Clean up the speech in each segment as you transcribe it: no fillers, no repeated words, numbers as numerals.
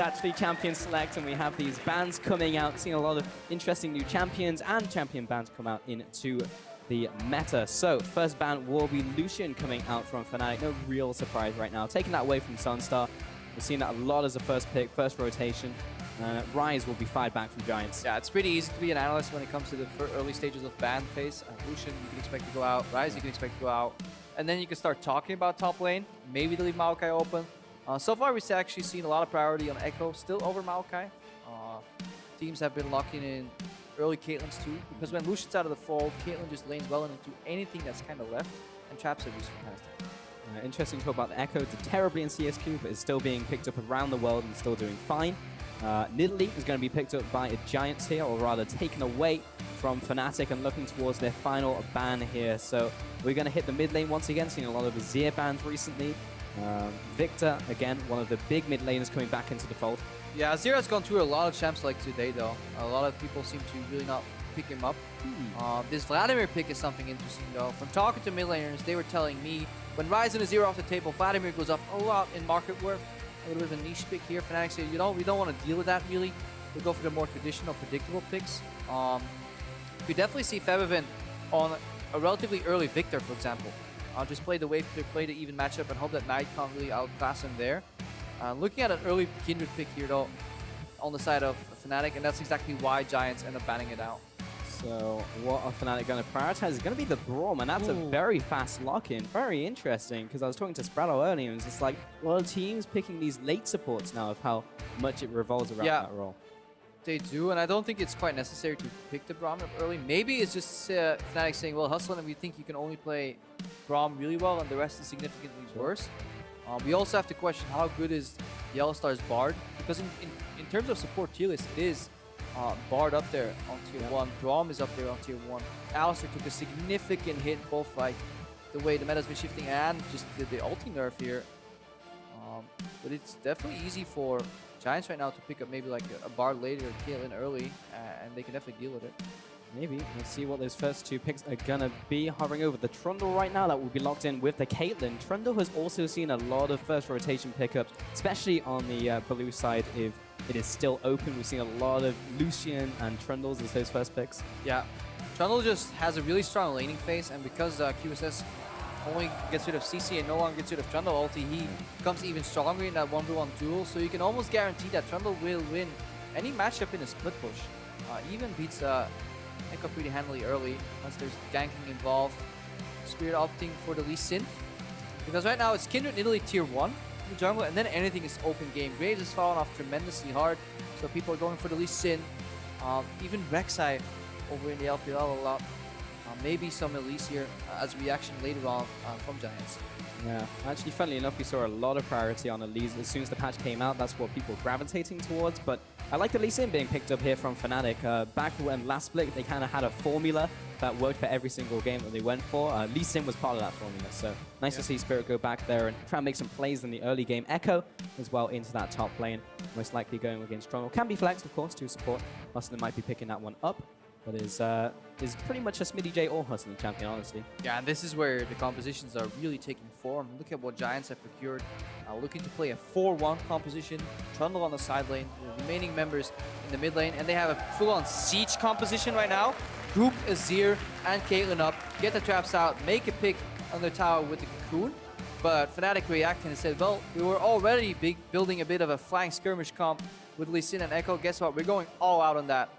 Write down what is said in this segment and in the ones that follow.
Actually, champion select, and we have these bans coming out, seeing a lot of interesting new champions and champion bans come out into the meta. So, first ban will be Lucian coming out from Fnatic. No real surprise right now. Taking that away from SONSTAR. We're seeing that a lot as a first pick, first rotation. Ryze will be fired back from Giants. Yeah, it's pretty easy to be an analyst when it comes to the early stages of ban phase. Lucian, you can expect to go out. Ryze, you can expect to go out. And then you can start talking about top lane. Maybe to leave Maokai open. So far, we've actually seen a lot of priority on Ekko, still over Maokai. Teams have been locking in early Caitlyn's too, because when Lucian's out of the fold, Caitlyn just lanes well into anything that's kind of left, and traps are just fantastic. Interesting to talk about Ekko. Did terribly in CSQ, but is still being picked up around the world and still doing fine. Nidalee is going to be picked up by a Giants here, or rather taken away from Fnatic and looking towards their final ban here. So we're going to hit the mid lane once again, seeing a lot of Azir bans recently. Victor, again, one of the big mid laners coming back into the fold. Yeah, Azir has gone through a lot of champs like today, though. A lot of people seem to really not pick him up. This Vladimir pick is something interesting, though. From talking to mid laners, they were telling me when Ryze and Azir off the table, Vladimir goes up a lot in market worth. A little bit of a niche pick here. Fnatic say, we don't want to deal with that, really. We'll go for the more traditional, predictable picks. You definitely see Febiven on a relatively early Victor, for example. Just play the wave clear, play the even matchup, and hope that Knight can't really outclass him there. Looking at an early Kindred pick here, though, on the side of Fnatic, and that's exactly why Giants end up banning it out. So what are Fnatic going to prioritize? It's going to be the Braum, and that's a very fast lock-in. Very interesting, because I was talking to Sprallo earlier, and it's just like a lot of teams picking these late supports now of how much it revolves around that role. They do, and I don't think it's quite necessary to pick the Braum up early. Maybe it's just Fnatic saying, well, Hustlin, and we think you can only play Braum really well, and the rest is significantly worse. We also have to question how good is YellowStar's Bard, because in terms of support tier list, it is Bard up there on tier 1. Braum is up there on tier 1. Alistair took a significant hit, both like the way the meta's been shifting and just the ulti nerf here. But it's definitely easy for Giants right now to pick up maybe like a Bard later or Caitlyn early, and they can definitely deal with it. Maybe. Let's see what those first two picks are going to be. Hovering over the Trundle right now, that will be locked in with the Caitlyn. Trundle has also seen a lot of first rotation pickups, especially on the blue side if it is still open. We've seen a lot of Lucian and Trundles as those first picks. Yeah. Trundle just has a really strong laning phase, and because QSS only gets rid of CC and no longer gets rid of Trundle ulti, he becomes even stronger in that 1v1 duel, so you can almost guarantee that Trundle will win any matchup in a split push. Even beats Ekko pretty handily early, once there's ganking involved. Spirit opting for the Lee Sin, because right now it's Kindred Nidalee tier 1 in the jungle, and then anything is open game. Graves has fallen off tremendously hard, so people are going for the Lee Sin. Even Rek'Sai over in the LPL a lot. Maybe some Elise here as reaction later on from Giants. Yeah, actually, funnily enough, we saw a lot of priority on Elise. As soon as the patch came out, that's what people were gravitating towards. But I like the Lee Sin being picked up here from Fnatic. Back when last split, they kind of had a formula that worked for every single game that they went for. Lee Sin was part of that formula, so nice to see Spirit go back there and try and make some plays in the early game. Ekko as well into that top lane, most likely going against Trundle. Can be flexed, of course, to support. Hustlin might be picking that one up, but is pretty much a SmittyJ or Hustlin champion, honestly. Yeah, and this is where the compositions are really taking form. Look at what Giants have procured. Looking to play a 4-1 composition. Trundle on the side lane, the remaining members in the mid lane, and they have a full-on siege composition right now. Group Azir and Caitlyn up, get the traps out, make a pick on the tower with the cocoon. But Fnatic reacted and said, well, we were already building a bit of a flying skirmish comp with Lee Sin and Ekko. Guess what? We're going all out on that.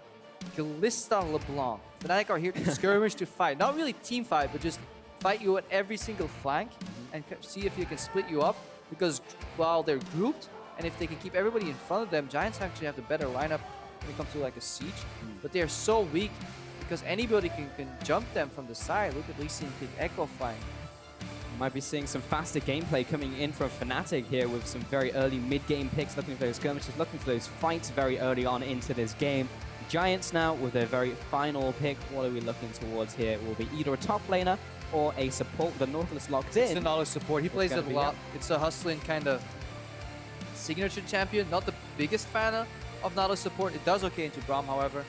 Kalista LeBLanc. Fnatic are here to skirmish, to fight. Not really team fight, but just fight you at every single flank and see if you can split you up. Because while they're grouped, and if they can keep everybody in front of them, Giants actually have the better lineup when it comes to like a siege. But they are so weak because anybody can jump them from the side. Look at Lee Sin pick Ekko flying. Might be seeing some faster gameplay coming in from Fnatic here with some very early mid-game picks, looking for those skirmishes, looking for those fights very early on into this game. Giants now with their very final pick. What are we looking towards here? It will be either a top laner or a support. The Nautilus locked in. It's the Nautilus support. He plays it a lot. It's a Hustlin kind of signature champion. Not the biggest fan of Nautilus support. It does okay into Braum, however.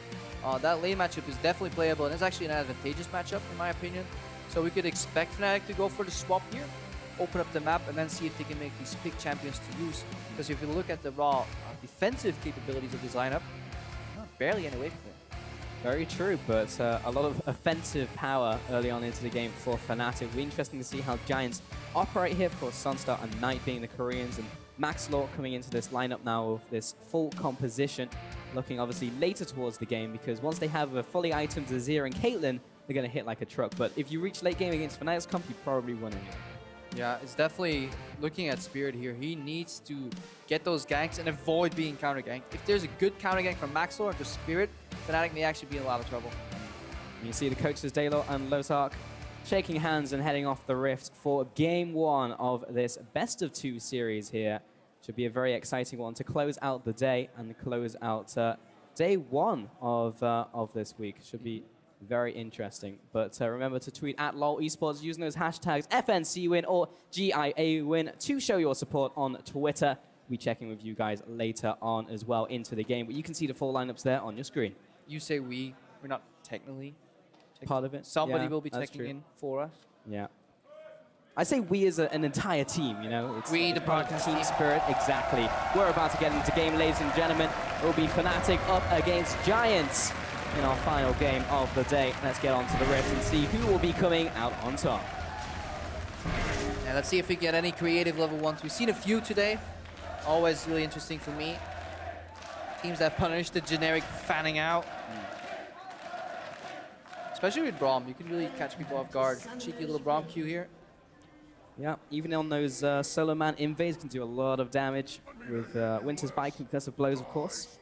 That lane matchup is definitely playable, and it's actually an advantageous matchup in my opinion. So we could expect Fnatic to go for the swap here. open up the map and then see if they can make these pick champions to use. Because if you look at the raw defensive capabilities of this lineup, barely any away from it. Very true, but a lot of offensive power early on into the game for Fnatic. It'll be interesting to see how Giants operate here. Of course, SONSTAR and Knight being the Koreans, and Maxlore coming into this lineup now with this full composition, looking obviously later towards the game, because once they have a fully itemed Azir and Caitlyn, they're going to hit like a truck. But if you reach late game against Fnatic's comp, you probably win anyway. Yeah, it's definitely looking at Spirit here. He needs to get those ganks and avoid being counter-ganked. If there's a good counter-gank from Maxlore into Spirit, Fnatic may actually be in a lot of trouble. And you see the coaches Daylor and LeBLanc shaking hands and heading off the Rift for Game 1 of this best-of-2 series here. Should be a very exciting one to close out the day and close out day 1 of this week. Should be very interesting. But remember to tweet at LOL eSports using those hashtags FNC win or GIA win to show your support on Twitter. We'll be checking with you guys later on as well into the game. But you can see the full lineups there on your screen. You say we're not technically part of it. Somebody Yeah, will be that's checking true. in for us. Yeah. I say we as an entire team, you know. It's We, the broadcast team team. spirit, exactly. We're about to get into game, ladies and gentlemen. It will be Fnatic up against Giants in our final game of the day. Let's get on to the Rift and see who will be coming out on top. And let's see if we get any creative level ones. We've seen a few today. Always really interesting for me. Teams that punish the generic fanning out. Especially with Braum, you can really catch people off guard. Cheeky little Braum Q here. Yeah, even on those solo man invades can do a lot of damage with Winter's Bike and Concussive Blows, of course.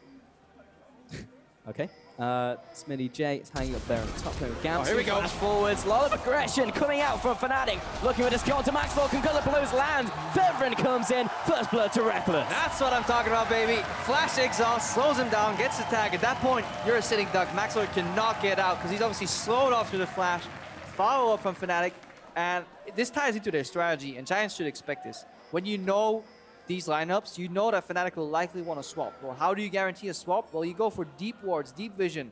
Okay. SmittyJ is hanging up there on the top there with Gamsu. Here we go. Flash forwards, a lot of aggression coming out from Fnatic. Looking for this kill to Maxlore, Concussive Blows land. Febiven comes in, first blood to Rekkles. That's what I'm talking about, baby. Flash exhaust, slows him down, gets the tag. At that point, you're a sitting duck. Maxlore cannot get out because he's obviously slowed off through the flash. Follow up from Fnatic. And this ties into their strategy, and Giants should expect this. When you know these lineups, you know that Fnatic will likely want to swap. Well, how do you guarantee a swap? Well, you go for deep wards, deep vision.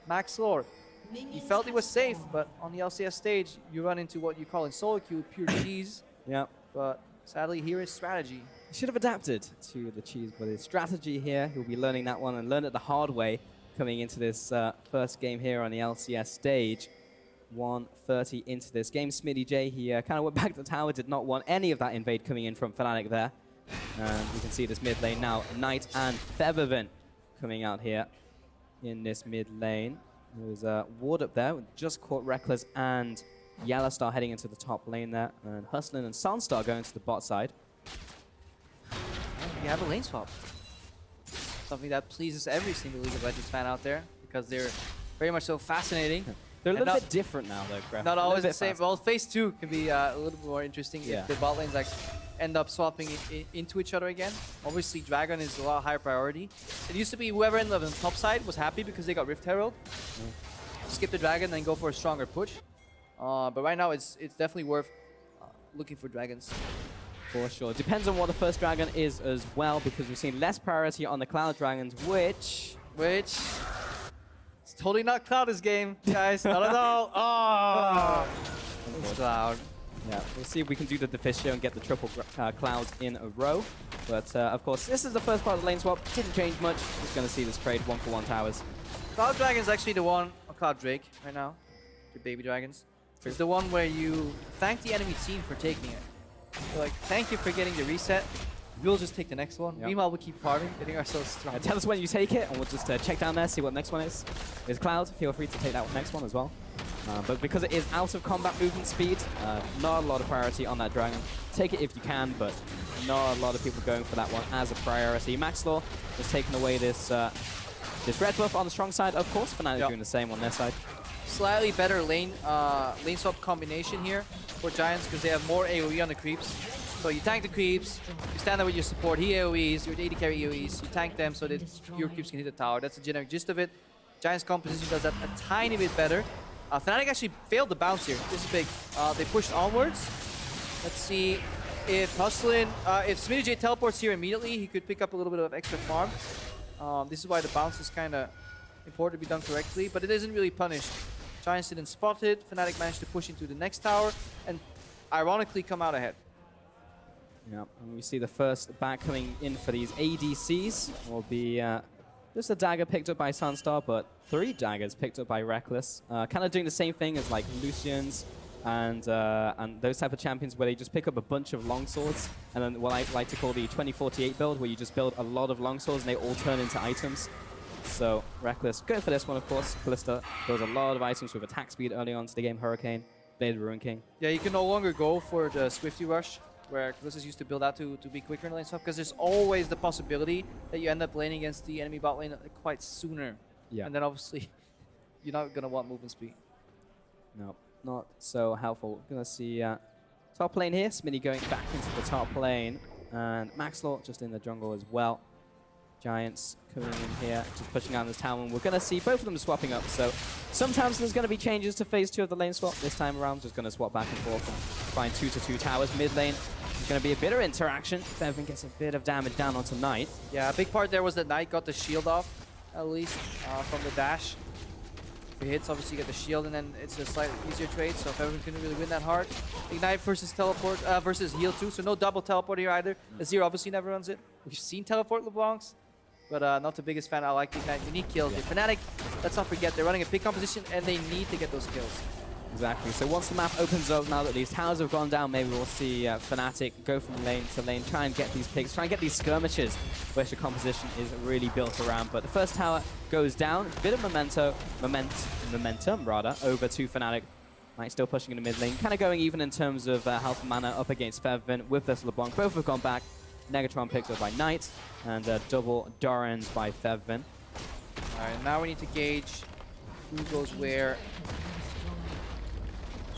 Maxlore, he felt he was safe, but on the LCS stage, you run into what you call in solo queue pure cheese. Yeah. But sadly, here is strategy. He should have adapted to the cheese, but his strategy here, he'll be learning that one and learn it the hard way coming into this first game here on the LCS stage. 1:30 into this game. SmittyJ, he kind of went back to the tower, did not want any of that invade coming in from Fnatic there. And you can see this mid lane now. Knight and Febiven coming out here in this mid lane. There's a ward up there, just caught Rekkles and YellowStar heading into the top lane there. And Hustlin and SONSTAR going to the bot side. We have a lane swap. Something that pleases every single League of Legends fan out there because they're very much so fascinating. They're a little bit different now, though, Krepo. Not always the same. Well, phase 2 can be a little bit more interesting Yeah. if the bot lanes like end up swapping into each other again. Obviously, Dragon is a lot higher priority. It used to be whoever ended up on the top side was happy because they got Rift Herald. Skip the Dragon, then go for a stronger push. But right now, it's definitely worth looking for Dragons. For sure. Depends on what the first dragon is as well, because we've seen less priority on the Cloud Dragons, which... It's totally not Cloud this game, guys. Not at all. Oh! It's Cloud. Yeah, we'll see if we can do the Deficio and get the triple Clouds in a row. But, of course, this is the first part of the lane swap. Didn't change much. Just going to see this trade 1-for-1 towers. Cloud Dragon's actually the one, or Cloud Drake right now, your baby dragons. It's the one where you thank the enemy team for taking it. You're like, thank you for getting the reset. We'll just take the next one. Yep. Meanwhile, we keep farming, getting ourselves strong. Tell us when you take it, and we'll just check down there, see what the next one is. Is Cloud, feel free to take that next one as well. But because it is out of combat movement speed, not a lot of priority on that dragon. Take it if you can, but not a lot of people going for that one as a priority. Maxlore has taken away this red buff on the strong side, of course. Fnatic doing the same on their side. Slightly better lane swap combination here for Giants because they have more AoE on the creeps. So you tank the creeps, you stand there with your support, he AoEs, your AD carry AoEs, you tank them so that your creeps can hit the tower. That's the generic gist of it. Giants composition does that a tiny bit better. Fnatic actually failed the bounce here. This is big. They pushed onwards. Let's see if Hustlin, if SmittyJ teleports here immediately, he could pick up a little bit of extra farm. This is why the bounce is kind of important to be done correctly, but it isn't really punished. Giants didn't spot it. Fnatic managed to push into the next tower and ironically come out ahead. Yeah, and we see the first back coming in for these ADCs will be just a dagger picked up by SONSTAR, but 3 daggers picked up by Rekkles. Kind of doing the same thing as like Lucian's and those type of champions where they just pick up a bunch of longswords, and then what I like to call the 2048 build, where you just build a lot of longswords and they all turn into items. So Rekkles going for this one, of course. Kalista builds a lot of items with attack speed early on to the game. Hurricane, Blade Ruin King. Yeah, you can no longer go for the Swifty Rush, where Kalista used to build out to be quicker in lane swap, because there's always the possibility that you end up laning against the enemy bot lane quite sooner. Yeah. And then obviously, you're not going to want movement speed. No, not so helpful. Gonna see top lane here. Smitty going back into the top lane, and Maxlore just in the jungle as well. Giants coming in here, just pushing out this tower, and we're going to see both of them swapping up. So sometimes there's going to be changes to phase 2 of the lane swap. This time around, just going to swap back and forth and find 2-2 towers. Mid lane, there's going to be a bit of interaction. Febiven gets a bit of damage down onto Knight. Yeah, a big part there was that Knight got the shield off, at least, from the dash. If he hits, obviously you get the shield, and then it's a slightly easier trade, so Febiven couldn't really win that hard. Ignite versus teleport, versus heal too, so no double teleport here either. Azir obviously never runs it. We've seen teleport LeBlancs, but not the biggest fan. I like the Ignite. You need kills. Yeah. Fnatic, let's not forget, they're running a big composition, and they need to get those kills. Exactly. So once the map opens up, now that these towers have gone down, maybe we'll see Fnatic go from lane to lane, try and get these picks, try and get these skirmishes, which the composition is really built around. But the first tower goes down, a bit of momentum rather, over to Fnatic. Knight still pushing in the mid lane, kind of going even in terms of health and mana up against Febiven with this LeBlanc. Both have gone back. Negatron picked up by Knight, and double Dorans by Febiven. Alright, now we need to gauge who goes where.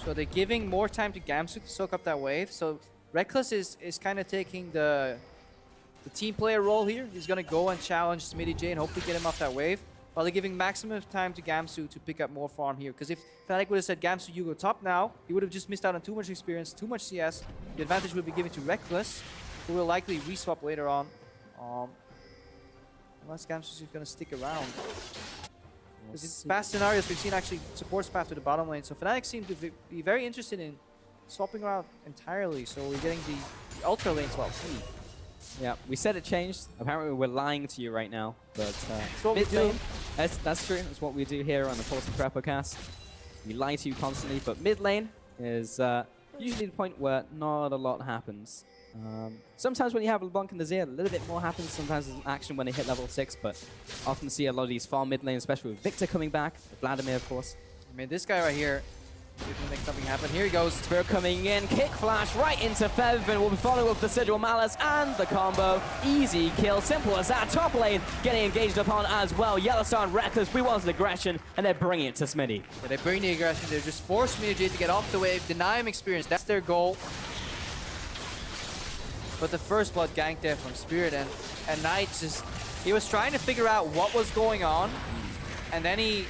So they're giving more time to Gamsu to soak up that wave. So Rekkles is kind of taking the team player role here. He's going to go and challenge SmittyJ and hopefully get him off that wave, while they're giving maximum time to Gamsu to pick up more farm here. Because if Fnatic would have said, Gamsu, you go top now, he would have just missed out on too much experience, too much CS. The advantage would be given to Rekkles, who will likely reswap later on. Unless Gamsu is going to stick around. Because in past scenarios, we've seen actually supports path to the bottom lane. So Fnatic seem to be very interested in swapping around entirely. So we're getting the ultra lane swap. Yeah, we said it changed. Apparently we're lying to you right now. But that's what we do. That's true. That's what we do here on the Pulse of Krepo cast. We lie to you constantly. But mid lane is usually the point where not a lot happens. Sometimes when you have LeBlanc and Azir, a little bit more happens. Sometimes there's action when they hit level 6, but often see a lot of these farm mid lane, especially with Victor coming back, Vladimir, of course. I mean, this guy right here, if we make something happen. Here he goes. Spirit coming in, kick flash right into Febiven. We'll be following up the Sigil Malice and the combo. Easy kill, simple as that. Top lane getting engaged upon as well. YellowStar and Rekkles, we wanted aggression, and they're bringing it to Smitty. Yeah, they bring the aggression. They just force SmittyJ to get off the wave, deny him experience. That's their goal. But the first blood ganked there from Spirit, and Knight just, he was trying to figure out what was going on, and then he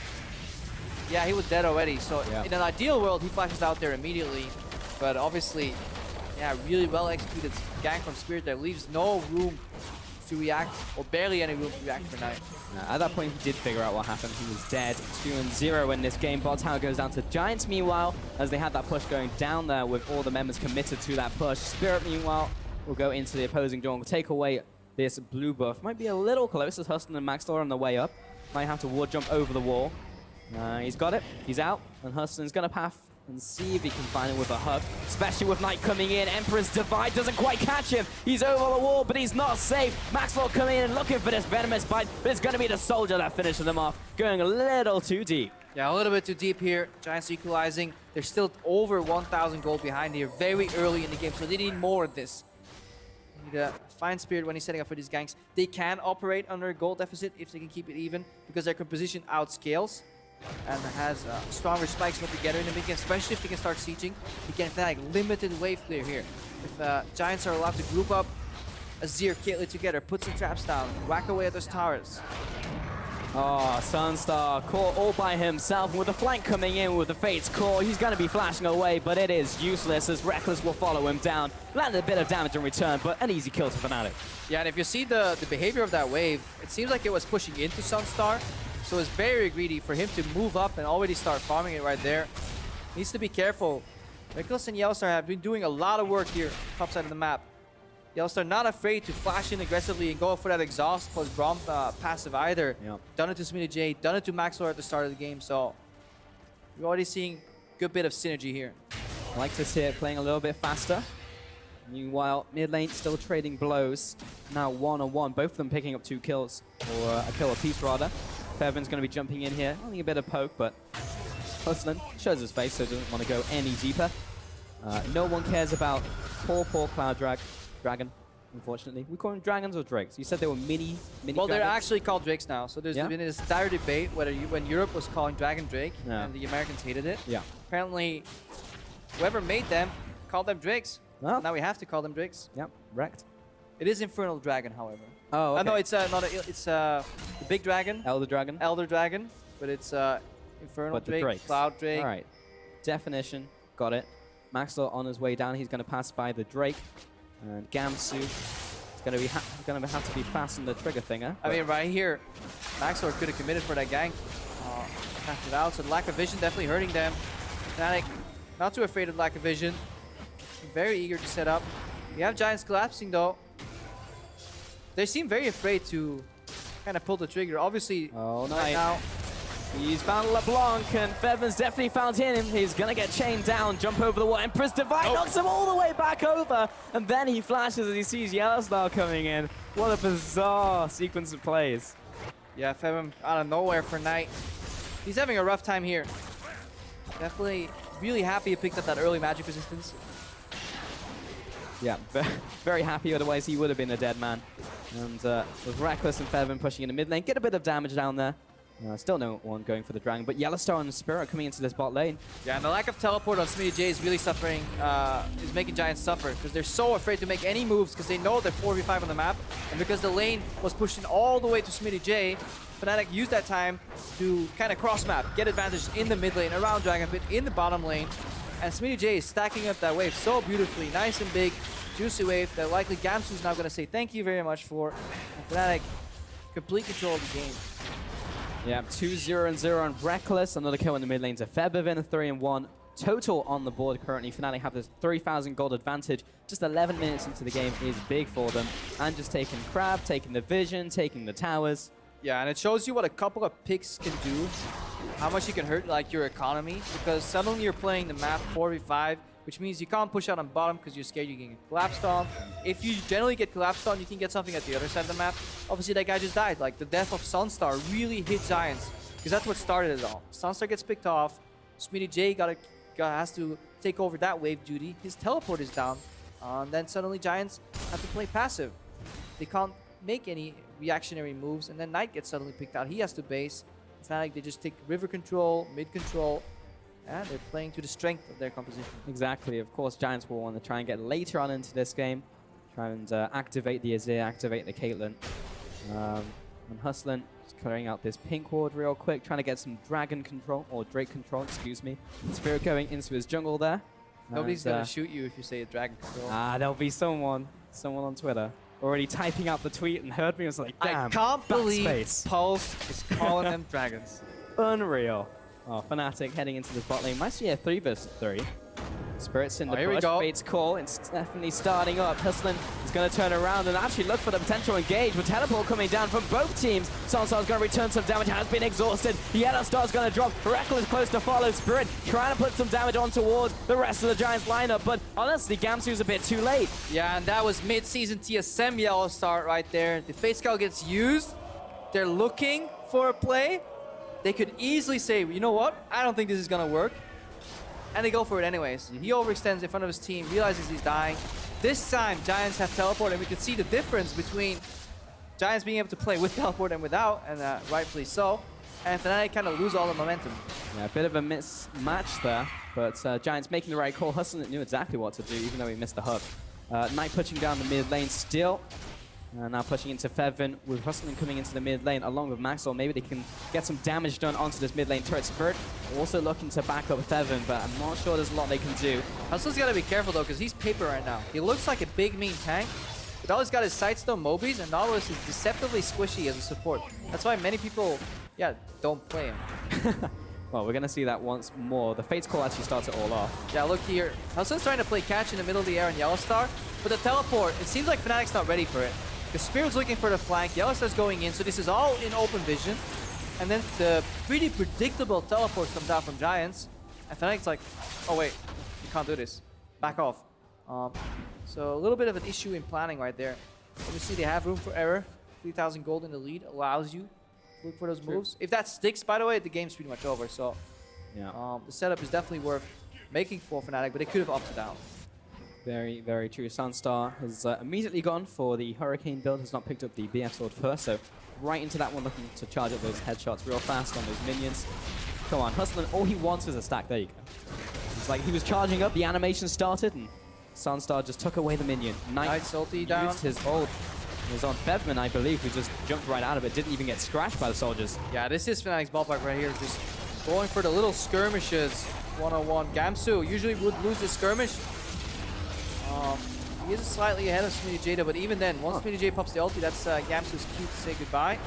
was dead already. So in an ideal world, he flashes out there immediately, but obviously, yeah, really well executed gank from Spirit that leaves no room to react, or barely any room to react for Knight. At that point, he did figure out what happened. He was dead. 2-0 in this game. Bot tower goes down to Giants, meanwhile, as they had that push going down there with all the members committed to that push. Spirit, meanwhile, will go into the opposing jungle, take away this blue buff. Might be a little close as Hustlin and Maxlore on the way up. Might have to ward jump over the wall. He's got it. He's out. And Hustlin's going to path and see if he can find it with a hug. Especially with Knight coming in. Emperor's Divide doesn't quite catch him. He's over the wall, but he's not safe. Maxlore coming in and looking for this venomous bite. But it's going to be the soldier that finishes them off. Going a little too deep. Yeah, a little bit too deep here. Giants equalizing. They're still over 1,000 gold behind here. Very early in the game, so they need more of this. Fine Spirit when he's setting up for these ganks. They can operate under a gold deficit if they can keep it even, because their composition outscales and has stronger spikes put together in the mid game, especially if they can start sieging. You can Fnatic limited wave clear here. If Giants are allowed to group up Azir, Caitlyn together, put some traps down, whack away at those towers. Oh, SONSTAR caught all by himself with the flank coming in with the Fate's Core. He's going to be flashing away, but it is useless as Rekkles will follow him down. Landed a bit of damage in return, but an easy kill to Fnatic. Yeah, and if you see the behavior of that wave, it seems like it was pushing into SONSTAR, so it's very greedy for him to move up and already start farming it right there. Needs to be careful. Rekkles and YellowStar have been doing a lot of work here, top side of the map. YellowStar not afraid to flash in aggressively and go for that exhaust plus Braum passive either. Yep. Done it to SmittyJ, done it to Maxlore at the start of the game, so we're already seeing a good bit of synergy here. I like to see it playing a little bit faster. Meanwhile, mid lane still trading blows. Now 1-on-1, both of them picking up 2 kills, or a kill apiece rather. Febiven's going to be jumping in here, only a bit of poke, but Hustlin shows his face, so doesn't want to go any deeper. No one cares about poor Cloud Dragon, unfortunately. We call them dragons or drakes? You said they were mini Well, they're dragons? actually called drakes now, so there's been this dire debate whether when Europe was calling dragon drake and the Americans hated it. Yeah. Apparently, whoever made them called them drakes. Well, Now we have to call them drakes. Yep, wrecked. It is Infernal Dragon, however. Oh, okay. No, it's not it's the big dragon. Elder Dragon? Elder Dragon, but it's Infernal But the Drake, drakes. Cloud Drake. All right. Definition, got it. Maxlore on his way down. He's going to pass by the Drake. And Gamsu is going to have to be fast on the trigger finger. I mean, right here, Maxlore could have committed for that gank. Passed it out, so lack of vision definitely hurting them. Fnatic, not too afraid of lack of vision. Very eager to set up. We have Giants collapsing though. They seem very afraid to kind of pull the trigger. Obviously, right now, he's found LeBLanc, and Febiven's definitely found him. He's going to get chained down, jump over the wall. Empress Divine knocks him all the way back over, and then he flashes as he sees YellowStar coming in. What a bizarre sequence of plays. yeah, Febiven out of nowhere for Knight. He's having a rough time here. Definitely really happy he picked up that early magic resistance. Yeah, very happy, otherwise he would have been a dead man. And with Rekkles and Febiven pushing into mid lane, get a bit of damage down there. Still no one going for the dragon, but YellowStar and Spirit coming into this bot lane. Yeah, and the lack of teleport on SmittyJ is really suffering, is making Giants suffer, because they're so afraid to make any moves, because they know they're 4v5 on the map, and because the lane was pushed in all the way to SmittyJ, Fnatic used that time to kind of cross-map, get advantage in the mid lane, around Dragon Pit, in the bottom lane, and SmittyJ is stacking up that wave so beautifully, nice and big, juicy wave that likely Gamsu is now going to say thank you very much for, and Fnatic complete control of the game. Yeah, 2-0-0 on Rekkles. Another kill in the mid lane to Febiven. 3-1 total on the board currently. Fnatic have this 3,000 gold advantage. Just 11 minutes into the game is big for them. And just taking Crab, taking the Vision, taking the towers. Yeah, and it shows you what a couple of picks can do. How much you can hurt like your economy. Because suddenly you're playing the map 4v5. Which means you can't push out on bottom because you're scared you can get collapsed on. If you generally get collapsed on, you can get something at the other side of the map. Obviously, that guy just died. Like, the death of SONSTAR really hit Giants because that's what started it all. SONSTAR gets picked off. SmittyJ has to take over that wave duty. His teleport is down. And then suddenly Giants have to play passive. They can't make any reactionary moves. And then Knight gets suddenly picked out. He has to base. Fnatic, they just take river control, mid control. And they're playing to the strength of their composition. Exactly. Of course, Giants will want to try and get later on into this game. Try and activate the Azir, activate the Caitlyn. And Hustlin is clearing out this pink ward real quick, trying to get some dragon control, or Drake control, excuse me. Spirit going into his jungle there. Nobody's going to shoot you if you say dragon control. There'll be someone on Twitter already typing out the tweet and heard me and was like, damn, I can't believe backspace. Pulse is calling them dragons. Unreal. Oh, Fnatic heading into this bot lane. Might see a 3 vs 3. Spirit's in the bush. Bait's call. It's definitely starting up. Hustlin is going to turn around and actually look for the potential engage. With teleport coming down from both teams. SONSTAR's going to return some damage. Has been exhausted. YellowStar's going to drop. Rekkles close to follow. Spirit trying to put some damage on towards the rest of the Giants lineup. But honestly, Gamsu's a bit too late. Yeah, and that was mid-season TSM YellowStar right there. The Fate Scout gets used. They're looking for a play. They could easily say, you know what? I don't think this is going to work. And they go for it anyways. He overextends in front of his team, realizes he's dying. This time, Giants have teleport, and we can see the difference between Giants being able to play with teleport and without, and rightfully so. And Fnatic kind of lose all the momentum. Yeah, a bit of a mismatch there, but Giants making the right call. Hustlin knew exactly what to do, even though he missed the hook. Knight pushing down the mid lane still. Now pushing into Febiven, with Hustlin coming into the mid lane along with Maxlore. Maybe they can get some damage done onto this mid lane turret. Spirit also looking to back up Febiven, but I'm not sure there's a lot they can do. Hustlin's got to be careful though, because he's paper right now. He looks like a big mean tank, but all he's got is Sightstone Mobies, and Nautilus is deceptively squishy as a support. That's why many people, don't play him. Well, we're going to see that once more. The Fate's Call actually starts it all off. Yeah, look here. Hustlin's trying to play catch in the middle of the air on YellowStar. But the teleport, it seems like Fnatic's not ready for it. The Spirit's looking for the flank, YellowStar's going in, so this is all in open vision. And then the pretty predictable teleport comes out from Giants. And Fnatic's like, oh wait, you can't do this. Back off. So a little bit of an issue in planning right there. Obviously they have room for error. 3,000 gold in the lead allows you to look for those moves. If that sticks, by the way, the game's pretty much over. So yeah, the setup is definitely worth making for Fnatic, but they could have opted out. Very, very true. SONSTAR has immediately gone for the Hurricane build, has not picked up the BF sword first, so right into that one, looking to charge up those headshots real fast on those minions. Come on, Hustlin, all he wants is a stack. There you go. It's like he was charging up, the animation started, and SONSTAR just took away the minion. Knight's ulti down. Used his ult. It was on Febiven, I believe, who just jumped right out of it, didn't even get scratched by the soldiers. Yeah, this is Fnatic's ballpark right here, just going for the little skirmishes. 1-on-1. Gamsu usually would lose this skirmish. He is slightly ahead of SmittyJ, but even then, once SmittyJ pops the ulti, that's Gamsu's cue to say goodbye.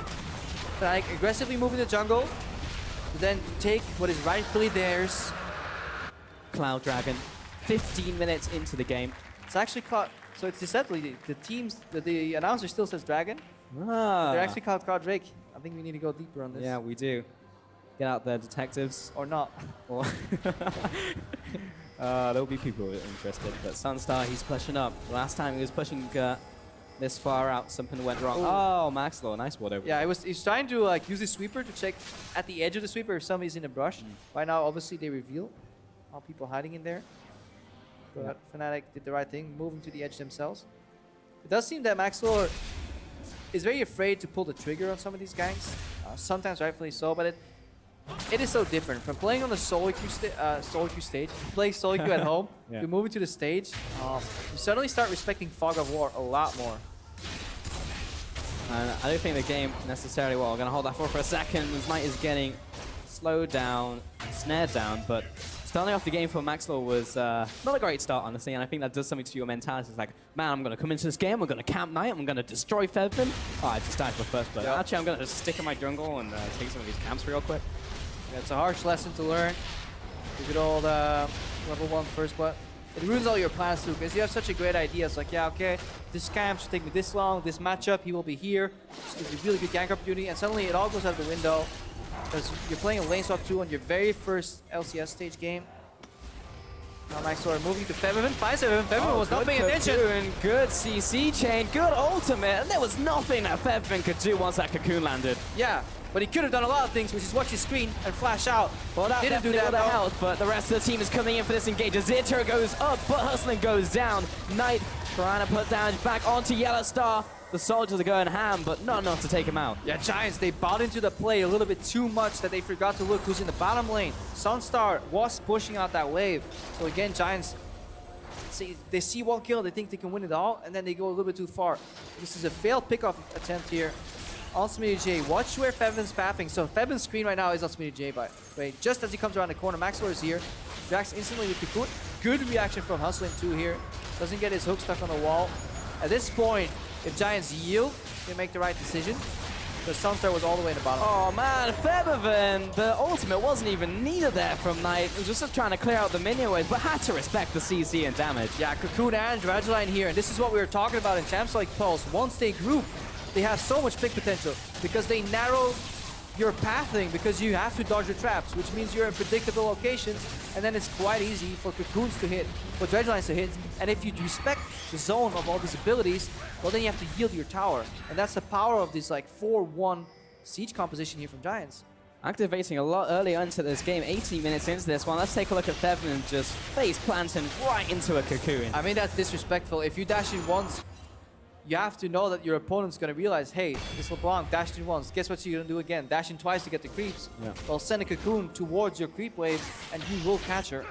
Fnatic aggressively moving the jungle to then take what is rightfully theirs. Cloud Dragon, 15 minutes into the game. It's actually called, so it's deceptively, the announcer still says Dragon. Ah. They're actually called Cloud Drake. I think we need to go deeper on this. Yeah, we do. Get out there, detectives. Or not. Or there'll be people interested, but SONSTAR, he's pushing up. Last time he was pushing this far out, something went wrong. Oh, Maxlore, nice ward over. Yeah, he's trying to like use his sweeper to check at the edge of the sweeper if somebody's in the brush. Right now, obviously, they reveal all people hiding in there. But Fnatic did the right thing, moving to the edge themselves. It does seem that Maxlore is very afraid to pull the trigger on some of these ganks. Sometimes rightfully so, but it is so different from playing on the solo queue stage. Playing solo queue at home, you move into the stage, you suddenly start respecting Fog of War a lot more. And I don't think the game necessarily, well, I'm going to hold that for a second. Might is getting slowed down, snared down, but starting off the game for Maxlore was not a great start, honestly, and I think that does something to your mentality. It's like, man, I'm going to come into this game, I'm going to camp Knight, I'm going to destroy Febiven. Oh, I just died for first blood. Yeah. Actually, I'm going to just stick in my jungle and take some of these camps real quick. Yeah, it's a harsh lesson to learn. The good old level 1 first blood. It ruins all your plans too, because you have such a great idea. It's like, yeah, okay, this camp should take me this long, this matchup, he will be here. It's going to be a really good gank opportunity, and suddenly it all goes out of the window. Because you're playing a lane swap 2 on your very first LCS stage game. Now Maxlore moving to Febiven, finds Febiven. Febiven was not paying attention. Good CC chain, good ultimate, and there was nothing that Febiven could do once that cocoon landed. Yeah, but he could have done a lot of things, which is watch his screen and flash out. Well, that didn't do that help, but the rest of the team is coming in for this engage. Azir goes up, but Hustlin goes down. Knight trying to put damage back onto YellowStar. The soldiers are going ham, but not enough to take him out. Yeah, Giants, they bought into the play a little bit too much that they forgot to look who's in the bottom lane. SONSTAR was pushing out that wave. So again, Giants, they see one kill, they think they can win it all, and then they go a little bit too far. This is a failed pickoff attempt here on SmittyJ. Watch where Febiven's pathing. So Febiven's screen right now is on SmittyJ, by the way. Just as he comes around the corner, Maxlore is here. Reacts instantly with Cocoon. Good reaction from Hustlin too here. Doesn't get his hook stuck on the wall. At this point, if Giants yield, they make the right decision. Because SONSTAR was all the way in the bottom. Oh man, Febiven, the ultimate wasn't even needed there from Knight. He was just trying to clear out the minion waves, but had to respect the CC and damage. Yeah, Cocoon and Dragoline here, and this is what we were talking about in Champs Like Pulse. Once they group, they have so much pick potential because they narrow your pathing because you have to dodge your traps, which means you're in predictable locations, and then it's quite easy for Cocoons to hit, for Dredgelines to hit, and if you respect the zone of all these abilities, well then you have to yield your tower, and that's the power of this like 4-1 siege composition here from Giants. Activating a lot earlier into this game, 18 minutes into this one. Let's take a look at Febiven just face planting right into a cocoon. I mean, that's disrespectful. If you dash in once, you have to know that your opponent's going to realize, hey, this LeBLanc dashed in once. Guess what you're going to do again? Dash in twice to get the creeps. Yeah. Well, send a cocoon towards your creep wave, and you will catch her.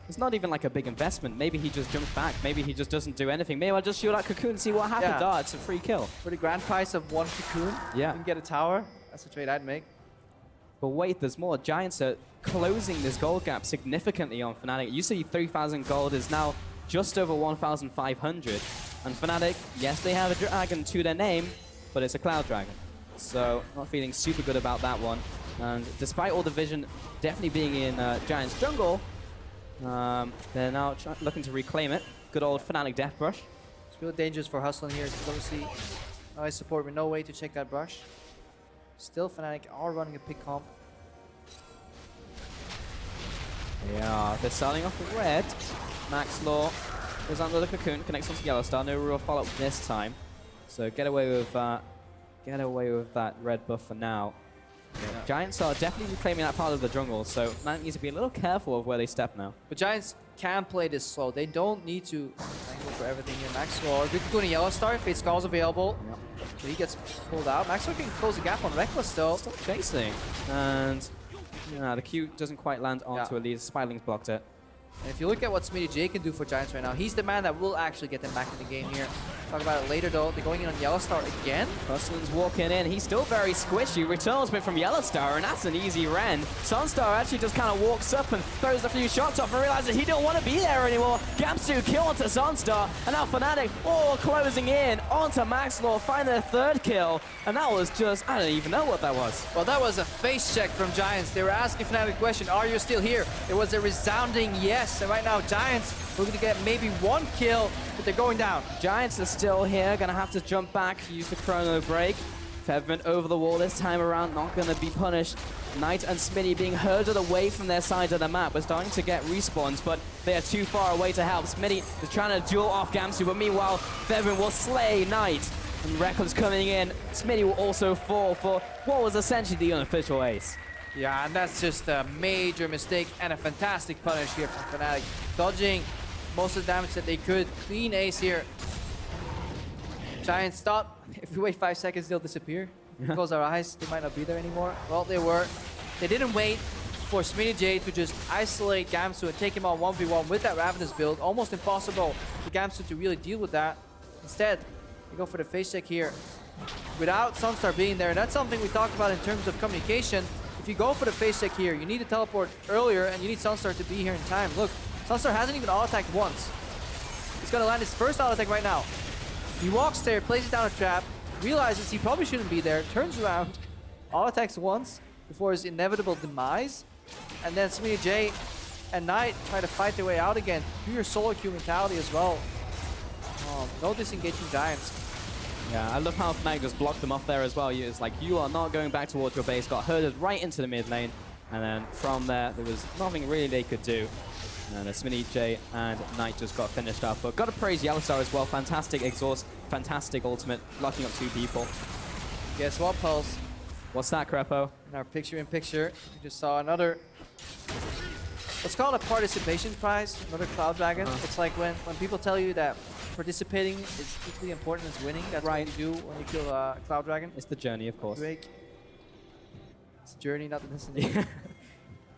It's not even like a big investment. Maybe he just jumps back. Maybe he just doesn't do anything. Maybe I'll just shoot that cocoon and see what happens. Yeah. Oh, it's a free kill. For the grand price of one cocoon, you can get a tower. That's a trade I'd make. But wait, there's more. Giants are closing this gold gap significantly on Fnatic. You see 3,000 gold is now just over 1,500. And Fnatic, yes, they have a dragon to their name, but it's a cloud dragon. So not feeling super good about that one. And despite all the vision definitely being in Giants jungle, they're now looking to reclaim it. Good old Fnatic Death Brush. Real dangerous for Hustlin here. Obviously, no ice support with no way to check that brush. Still, Fnatic are running a pick comp. Yeah, they're starting off with red. Maxlore goes under the cocoon, connects onto YellowStar. No real follow-up this time. So get away with that red buff for now. Yeah. Giants are definitely reclaiming that part of the jungle, so Fnatic needs to be a little careful of where they step now. But Giants can play this slow. They don't need to angle for everything here. Maxlore, good to go to YellowStar. Fate Skull's available. Yep. But he gets pulled out. Maxlore can close the gap on Rekkles still. Still chasing. And the Q doesn't quite land onto Elise. Spiling's blocked it. And if you look at what SmittyJ can do for Giants right now, he's the man that will actually get them back in the game here. Talk about it later though. They're going in on YellowStar again. Hustlin's walking in. He's still very squishy. Return ultimate from YellowStar, and that's an easy ren. SONSTAR actually just kind of walks up and throws a few shots off and realizes he don't want to be there anymore. Gamsu kill onto SONSTAR, and now Fnatic all closing in onto Maxlore, finding a third kill. And that was just, I don't even know what that was. Well, that was a face check from Giants. They were asking Fnatic a question, are you still here? It was a resounding yes. And right now, Giants looking to get maybe one kill, but they're going down. Giants are still here, gonna have to jump back, use the chrono break. Febiven over the wall this time around, not gonna be punished. Knight and Smitty being herded away from their side of the map. We're starting to get respawns, but they are too far away to help. Smitty is trying to duel off Gamsu, but meanwhile, Febiven will slay Knight. And Rekkles coming in. Smitty will also fall for what was essentially the unofficial ace. Yeah, and that's just a major mistake and a fantastic punish here from Fnatic. Dodging most of the damage that they could. Clean ace here. Giants stop. If we wait 5 seconds, they'll disappear. If we close our eyes, they might not be there anymore. Well, they were. They didn't wait for SmittyJ to just isolate Gamsu and take him on 1v1 with that Ravenous build. Almost impossible for Gamsu to really deal with that. Instead, they go for the face check here without SONSTAR being there. And that's something we talked about in terms of communication. If you go for the face check here, you need to teleport earlier and you need SONSTAR to be here in time. Look, SONSTAR hasn't even auto-attacked once. He's gonna land his first auto-attack right now. He walks there, places down a trap, realizes he probably shouldn't be there, turns around, auto-attacks once before his inevitable demise, and then SmittyJ and Knight try to fight their way out again. Pure solo queue mentality as well. No disengaging Giants. Yeah, I love how Fnatic just blocked them off there as well. It's like, you are not going back towards your base, got herded right into the mid lane, and then from there, there was nothing really they could do. And SmittyJ and Knight just got finished up. But got to praise YellowStar as well. Fantastic exhaust, fantastic ultimate, locking up 2 people. Guess what, Pulse? What's that, Krepo? In our picture-in-picture, we just saw another... Let's call it a participation prize, another Cloud Dragon. It's like when people tell you that participating is equally important as winning. That's right. What you do when you kill a Cloud Dragon. It's the journey, of course. Drake. It's the journey, not the destination.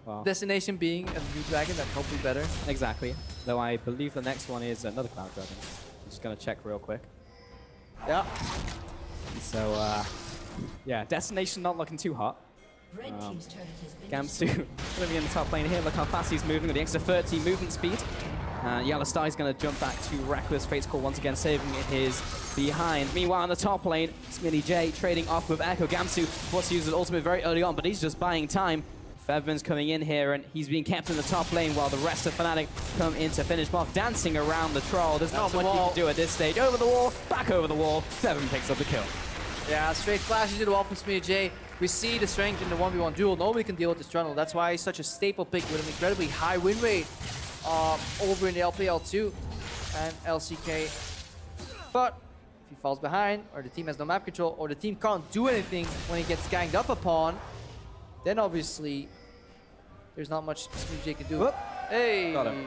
Wow. Destination being a new dragon that's hopefully better. Exactly. Though I believe the next one is another Cloud Dragon. I'm just going to check real quick. Yeah. So, yeah, destination not looking too hot. Gamsu going to be in the top lane here. Look how fast he's moving with the extra 30 movement speed. YellowStar is going to jump back to Rekkles. Fate's Call once again saving his behind. Meanwhile, on the top lane, SmittyJ trading off with Ekko. Gamsu wants to use his ultimate very early on, but he's just buying time. Febiven's coming in here, and he's being kept in the top lane while the rest of Fnatic come in to finish him off, dancing around the troll. There's not much you can do at this stage. Over the wall, back over the wall. Febiven picks up the kill. Yeah, straight flash into the wall from SmittyJ. We see the strength in the 1v1 duel. Nobody can deal with this Trundle. That's why he's such a staple pick with an incredibly high win rate over in the LPL 2 and LCK. But if he falls behind, or the team has no map control, or the team can't do anything when he gets ganged up upon, then obviously there's not much SmittyJ can do. Whoop. Hey! Got him.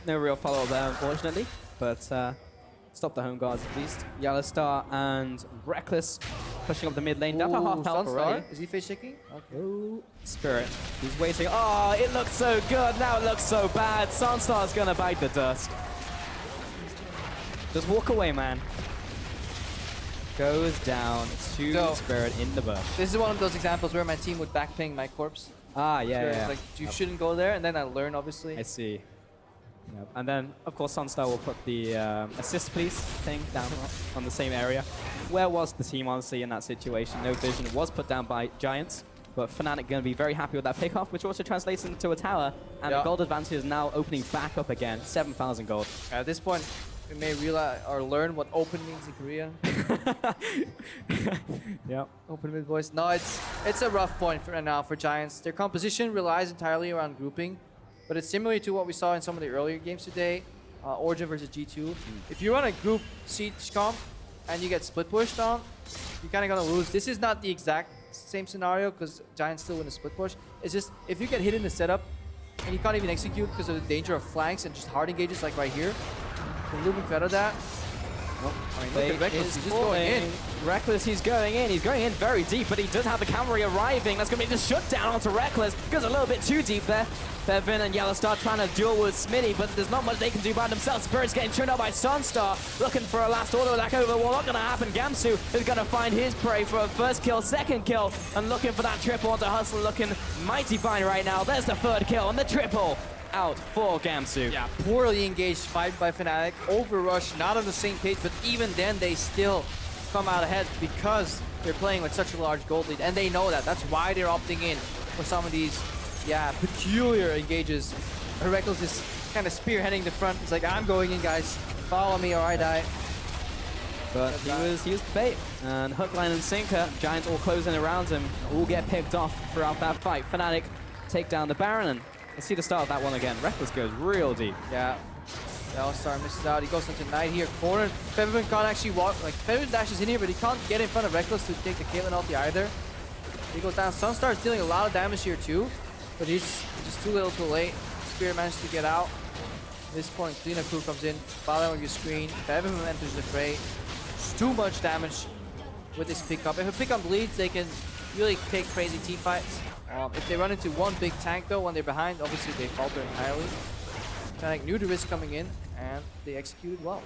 No real follow-up there, unfortunately, but stop the home guards at least. YellowStar and Rekkles pushing up the mid lane. Down to half health already. Is he face shaking? Okay. Ooh, Spirit. He's waiting. Oh, it looks so good. Now it looks so bad. SONSTAR's gonna bite the dust. Just walk away, man. Goes down to Spirit in the bush. This is one of those examples where my team would backping my corpse. Ah, yeah. Like, you shouldn't go there, and then I learn, obviously. I see. Yep. And then, of course, SONSTAR will put the assist please thing down on the same area. Where was the team, honestly, in that situation? No vision. It was put down by Giants, but Fnatic going to be very happy with that pickoff, which also translates into a tower. And the gold advantage is now opening back up again. 7,000 gold. At this point, we may realize or learn what open means in Korea. Yeah. Open mid voice. No, it's a rough point for now for Giants. Their composition relies entirely around grouping, but it's similar to what we saw in some of the earlier games today. Origin versus G2. If you run a group siege comp and you get split pushed on, you're kind of gonna lose. This is not the exact same scenario because Giants still win a split push. It's just if you get hit in the setup and you can't even execute because of the danger of flanks and just hard engages like right here, the looping fed of that. Well, Look at Rekkles, he's just going in. Rekkles, he's going in. He's going in very deep, but he does have the cavalry arriving. That's going to be the shutdown onto Rekkles. Goes a little bit too deep there. Febiven and YellowStar trying to duel with Smitty, but there's not much they can do by themselves. Spirit's getting turned out by SONSTAR, looking for a last auto attack over the wall. Not going to happen. Gamsu is going to find his prey for a first kill, second kill, and looking for that triple onto Hustlin, looking mighty fine right now. There's the third kill and the triple out for Gamsu. Yeah, poorly engaged fight by Fnatic. Overrush, not on the same page, but even then they still come out ahead because they're playing with such a large gold lead, and they know that. That's why they're opting in for some of these, peculiar engages. Rekkles is kind of spearheading the front. It's like, I'm going in, guys. Follow me or I die. But he was the bait. And hook, line, and sinker. Giants all closing around him. All get picked off throughout that fight. Fnatic take down the Baron, and let's see the start of that one again. Rekkles goes real deep. Yeah. LStar misses out. He goes into Knight here. Corner. Febiven can't actually walk. Like, Febiven dashes in here, but he can't get in front of Rekkles to take the Caitlyn ulti either. He goes down. SONSTAR is dealing a lot of damage here too, but he's just too little too late. Spear managed to get out. At this point, Cleaner crew comes in. Bottom of your screen. Febiven enters the fray. It's too much damage with this pickup. If a pickup bleeds, they can really take crazy team fights. If they run into one big tank though, when they're behind, obviously they falter entirely. Fnatic knew the risk coming in, and they executed well.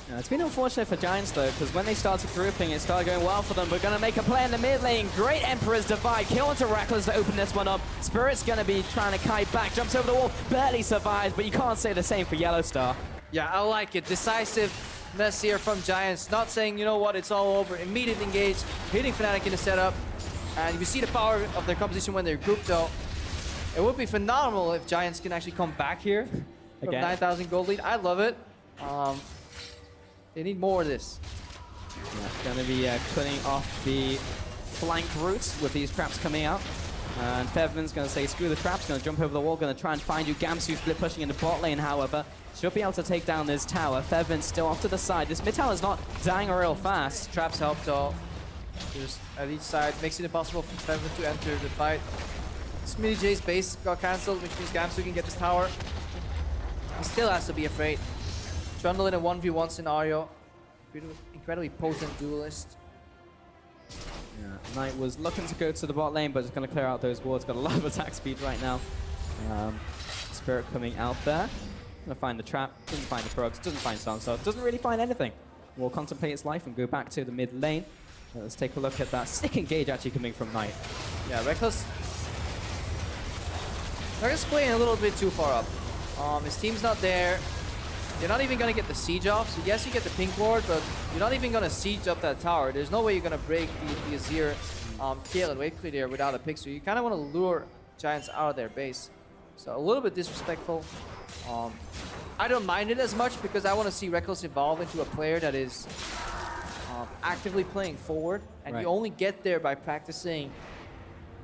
Yeah, it's been unfortunate for Giants though, because when they started grouping, it started going well for them. We're going to make a play in the mid lane. Great Emperor's Divide. Kill onto Rekkles to open this one up. Spirit's going to be trying to kite back. Jumps over the wall. Barely survives, but you can't say the same for YellowStar. Yeah, I like it. Decisiveness here from Giants. Not saying, you know what, it's all over. Immediate engage. Hitting Fnatic in the setup. And you see the power of their composition when they're grouped though. It would be phenomenal if Giants can actually come back here. From 9,000 gold lead. I love it. They need more of this. Yeah, going to be cutting off the flank route with these traps coming out. And Febiven's going to say, screw the traps, going to jump over the wall, going to try and find you. Gamsu split pushing in the bot lane, however. Should be able to take down this tower. Febiven's still off to the side. This mid tower is not dying real fast. Traps help though. Just at each side, makes it impossible for Febiven to enter the fight. SmittyJ's base got cancelled, which means Gamsu can get this tower. He still has to be afraid. Trundle in a 1v1 scenario. Incredibly potent duelist. Yeah, Knight was looking to go to the bot lane, but just going to clear out those wards. Got a lot of attack speed right now. Spirit coming out there. Going to find the trap. Doesn't find the procs. Doesn't find SONSTAR. Doesn't really find anything. Will contemplate its life and go back to the mid lane. Let's take a look at that sick engage actually coming from Knight. Yeah, Rekkles. Rekkles playing a little bit too far up. His team's not there. You're not even going to get the siege off. So yes, you get the pink ward, but you're not even going to siege up that tower. There's no way you're going to break the Azir Caitlyn wave clear without a pick. So you kind of want to lure Giants out of their base. So a little bit disrespectful. I don't mind it as much because I want to see Rekkles evolve into a player that is actively playing forward. And you only get there by practicing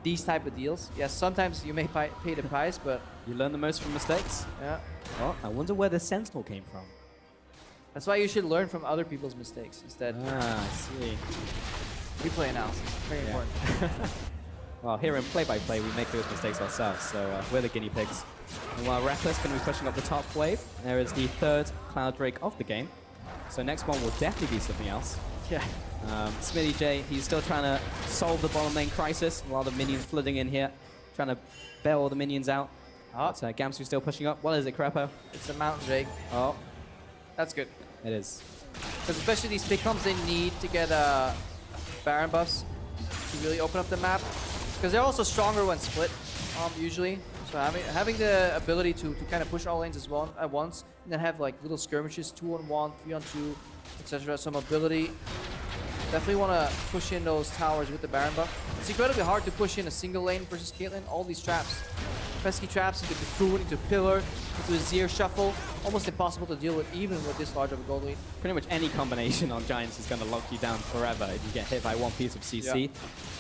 these type of deals. Yes, sometimes you may pay the price, but you learn the most from mistakes. Yeah. Well, I wonder where the Sentinel came from. That's why you should learn from other people's mistakes instead. Ah, I see. Replay analysis, very important. Well, here in play-by-play, we make those mistakes ourselves, so we're the guinea pigs. And while Rekkles going to be pushing up the top wave, there is the third Cloud Drake of the game. So next one will definitely be something else. Yeah. SmittyJ, he's still trying to solve the bottom lane crisis. A lot of minions flooding in here, trying to bail all the minions out. But Gamsu's still pushing up. What is it, Krepo? It's a Mountain Drake. Oh. That's good. It is. Because especially these pick comps, they need to get Baron buffs to really open up the map. Because they're also stronger when split, usually. So having the ability to kind of push all lanes at once, and then have like little skirmishes, 2-on-1, 3-on-2, etc. Some ability. Definitely want to push in those towers with the Baron buff. It's incredibly hard to push in a single lane versus Caitlyn. All these traps pesky traps into Cocoon, into Pillar, into Azir shuffle. Almost impossible to deal with even with this large of a gold lead. Pretty much any combination on Giants is going to lock you down forever if you get hit by one piece of CC.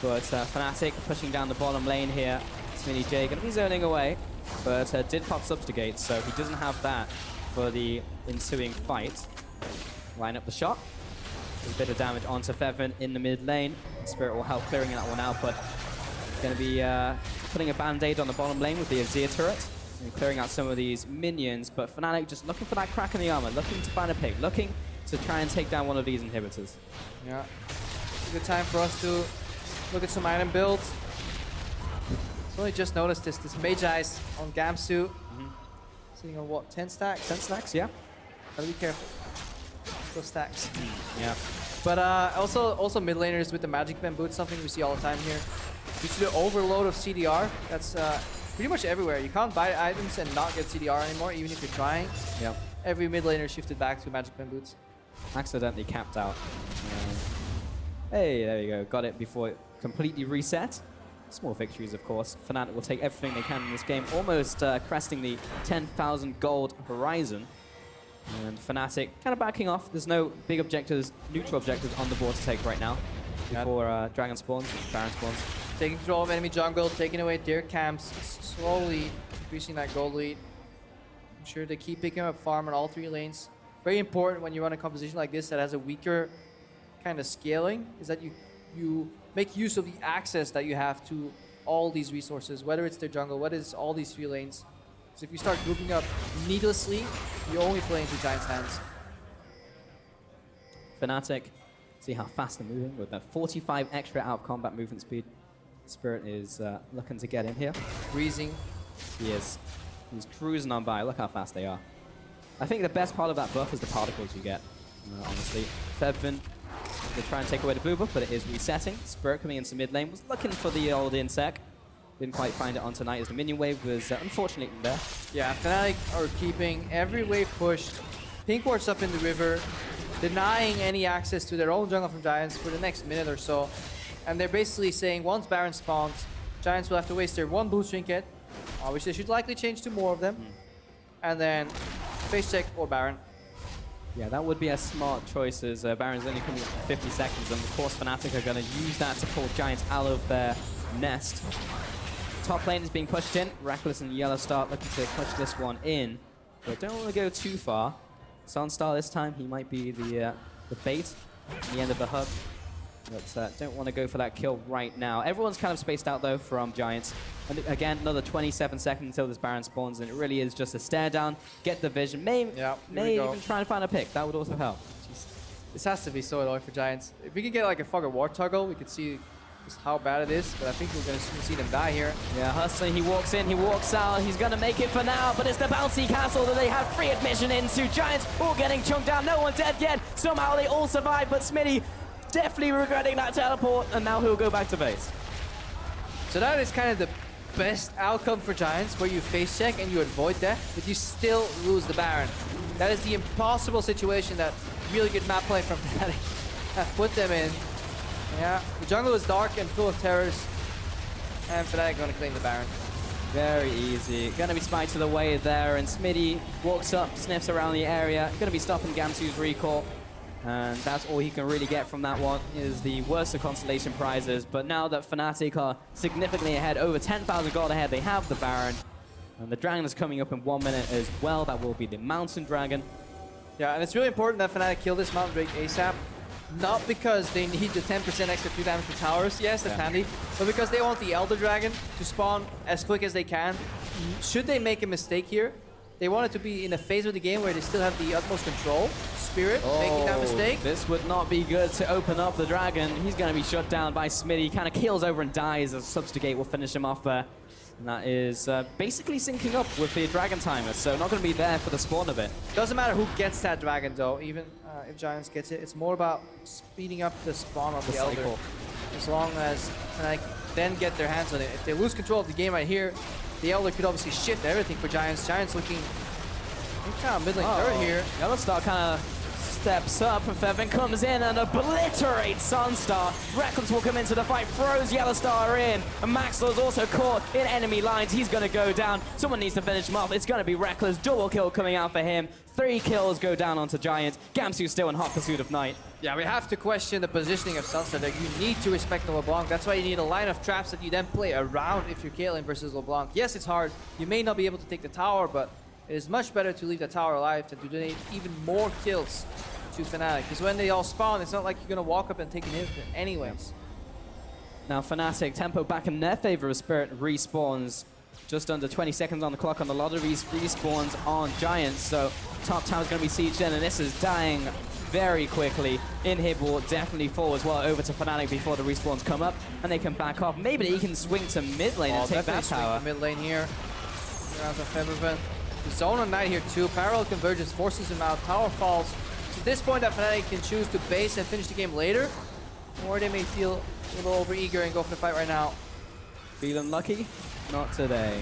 But Fnatic pushing down the bottom lane here. SmittyJ going to be zoning away, but did pop Subjugate, so he doesn't have that for the ensuing fight. Line up the shot. A bit of damage onto Febiven in the mid lane. Spirit will help clearing that one out, but going to be putting a band-aid on the bottom lane with the Azir turret and clearing out some of these minions. But Fnatic just looking for that crack in the armor, looking to find a pick, looking to try and take down one of these inhibitors. Yeah, it's a good time for us to look at some item builds. I've only just noticed this Mage Eyes on Gamsu. Sitting on what, 10 stacks? 10 stacks, yeah. Gotta be careful. Those stacks. Yeah. But also mid laners with the Magic Band boots, something we see all the time here. Due to the overload of CDR, that's pretty much everywhere. You can't buy items and not get CDR anymore, even if you're trying. Yeah. Every mid laner shifted back to Magic Band boots. Accidentally capped out. Hey, there you go. Got it before it completely reset. Small victories, of course. Fnatic will take everything they can in this game, almost cresting the 10,000 gold horizon. And Fnatic kind of backing off. There's no big objectives, neutral objectives on the board to take right now before Dragon spawns, Baron spawns. Taking control of enemy jungle, taking away their camps, slowly increasing that gold lead. I'm sure they keep picking up farm on all three lanes. Very important when you run a composition like this that has a weaker kind of scaling, is that you make use of the access that you have to all these resources, whether it's their jungle, whether it's all these three lanes. So if you start grouping up needlessly, you only play into Giants' hands. Fnatic, see how fast they're moving with that 45 extra out of combat movement speed. Spirit is looking to get in here. Breezing. He is. He's cruising on by. Look how fast they are. I think the best part of that buff is the particles you get, honestly. Febiven, they try and take away the blue buff, but it is resetting. Spirit coming into mid lane was looking for the old insect. Didn't quite find it on tonight as the minion wave was unfortunately there. Yeah, Fnatic are keeping every wave pushed. Pink wards up in the river, denying any access to their own jungle from Giants for the next minute or so. And they're basically saying once Baron spawns, Giants will have to waste their one blue trinket, which they should likely change to more of them. And then face check or Baron. Yeah, that would be a smart choice as Baron's only coming up for 50 seconds. And of course Fnatic are going to use that to pull Giants out of their nest. Top lane is being pushed in. Rekkles and YellowStar looking to push this one in. But don't want to go too far. SONSTAR this time, he might be the bait at the end of the hub. But don't want to go for that kill right now. Everyone's kind of spaced out though from Giants. And again, another 27 seconds until this Baron spawns, and it really is just a stare down, get the vision, may even try and find a pick. That would also help. Jeez. This has to be so annoying for Giants. If we could get like a fucking war toggle, we could see just how bad it is, but I think we're going to see them die here. Yeah, Hustlin, he walks in, he walks out, he's going to make it for now, but it's the bouncy castle that they have free admission into. Giants all getting chunked down, no one dead yet. Somehow they all survive, but Smitty definitely regretting that teleport, and now he'll go back to base. So that is kind of the best outcome for Giants, where you face check and you avoid death, but you still lose the Baron. That is the impossible situation that really good map play from Fnatic have put them in. Yeah, the jungle is dark and full of terrors, and Fnatic going to claim the Baron. Very easy. Going to be spied to the way there, and Smitty walks up, sniffs around the area. Going to be stopping Gamsu's recall, and that's all he can really get from that one, is the worst of consolation prizes. But now that Fnatic are significantly ahead, over 10,000 gold ahead, they have the Baron, and the Dragon is coming up in 1 minute as well. That will be the Mountain Dragon. Yeah, and it's really important that Fnatic kill this Mountain Drake ASAP. Not because they need the 10% extra 2 damage for towers, yes, that's handy, but because they want the Elder Dragon to spawn as quick as they can. Should they make a mistake here, they want it to be in a phase of the game where they still have the utmost control. Spirit making that mistake. This would not be good to open up the Dragon. He's going to be shut down by Smitty. Kind of keels over and dies as Subjugate will finish him off there. And that is basically syncing up with the Dragon timer, so not going to be there for the spawn of it. Doesn't matter who gets that Dragon though, even if Giants gets it. It's more about speeding up the spawn of the Elder. Cycle. As long as Fnatic then get their hands on it. If they lose control of the game right here, the Elder could obviously shift everything for Giants. Giants looking kind of mid lane turret here. YellowStar kind of steps up, and Febiven comes in and obliterates SONSTAR. Rekkles will come into the fight, throws YellowStar in, and Maxlore's also caught in enemy lines. He's going to go down. Someone needs to finish him off. It's going to be Rekkles. Double kill coming out for him. 3 kills go down onto Giant. Gamsu still in hot pursuit of Knight. Yeah, we have to question the positioning of SONSTAR. That you need to respect the LeBLanc. That's why you need a line of traps that you then play around if you're Caitlyn versus LeBLanc. Yes, it's hard. You may not be able to take the tower, but it is much better to leave the tower alive than to donate even more kills to Fnatic. Because when they all spawn, it's not like you're going to walk up and take an hit anyways. Now Fnatic, tempo back in their favor as Spirit respawns. Just under 20 seconds on the clock on a lot of these respawns on Giants. So top tower's going to be sieged in, and this is dying very quickly. Inhib will definitely fall as well over to Fnatic before the respawns come up, and they can back off. Maybe he can swing to mid lane and take that tower. Mid lane here. Around the Febiven. Zone on Knight here too. Parallel convergence forces him out. Tower falls. So at this point, that Fnatic can choose to base and finish the game later, or they may feel a little over-eager and go for the fight right now. Feeling lucky? Not today.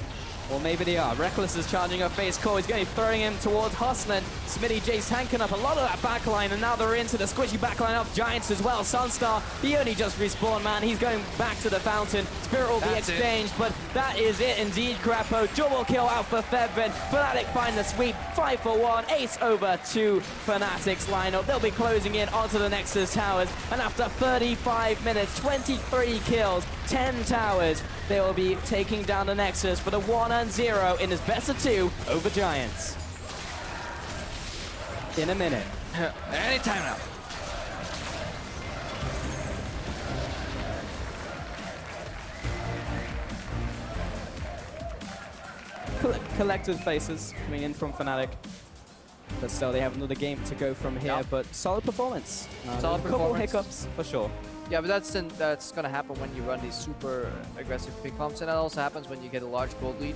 Or maybe they are. Rekkles is charging up face core. He's going to be throwing him towards Hustlin. SmittyJ's tanking up a lot of that backline, and now they're into the squishy backline of Giants as well. SONSTAR, he only just respawned, man. He's going back to the fountain. Spirit will be exchanged, but that is it indeed, Krepo. Double kill out for Febiven. Fnatic find the sweep. 5 for 1. Ace over to Fnatic's lineup. They'll be closing in onto the Nexus towers, and after 35 minutes, 23 kills, 10 towers, they will be taking down the Nexus for the 1-0 in his best of 2 over Giants. In a minute. Anytime now. Collected faces coming in from Fnatic. But still, they have another game to go from here. Yep. But solid performance. Solid couple performance. hiccups, for sure. Yeah, but that's gonna happen when you run these super aggressive pick comps, and that also happens when you get a large gold lead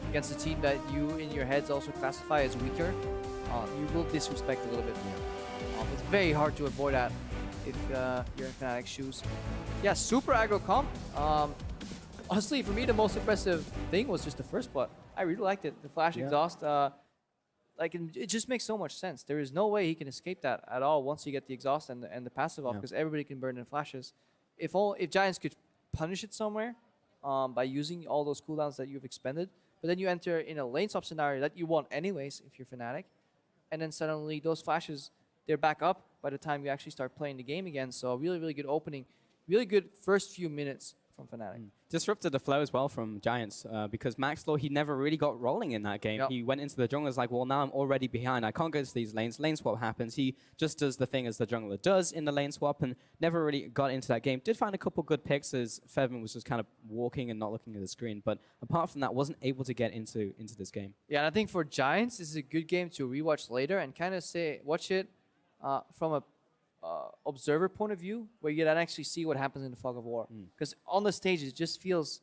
against a team that you in your heads also classify as weaker. You will disrespect a little bit more. It's very hard to avoid that if you're in Fnatic's shoes. Yeah, super aggro comp. Honestly, for me, the most impressive thing was just the first plot. I really liked it. The flash exhaust. Like it just makes so much sense. There is no way he can escape that at all once you get the exhaust and the passive off, because everybody can burn in flashes. If Giants could punish it somewhere by using all those cooldowns that you've expended, but then you enter in a lane swap scenario that you want anyways if you're Fnatic, and then suddenly those flashes, they're back up by the time you actually start playing the game again. So really, really good opening. Really good first few minutes from Fnatic. Disrupted the flow as well from Giants because Maxlore, he never really got rolling in that game. He went into the jungle, like, well, now I'm already behind. I can't go to these lanes. Lane swap happens. He just does the thing as the jungler does in the lane swap and never really got into that game. Did find a couple good picks as Febiven was just kind of walking and not looking at the screen. But apart from that, wasn't able to get into this game. Yeah, and I think for Giants, this is a good game to rewatch later and kind of watch it from a observer point of view, where you can actually see what happens in the fog of war. Because on the stage, it just feels,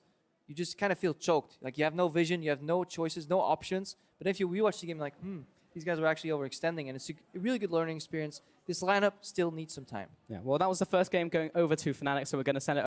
you just kind of feel choked. Like you have no vision, you have no choices, no options. But if you rewatch the game, like, these guys were actually overextending, and it's a really good learning experience. This lineup still needs some time. Yeah, well, that was the first game going over to Fnatic, so we're going to send it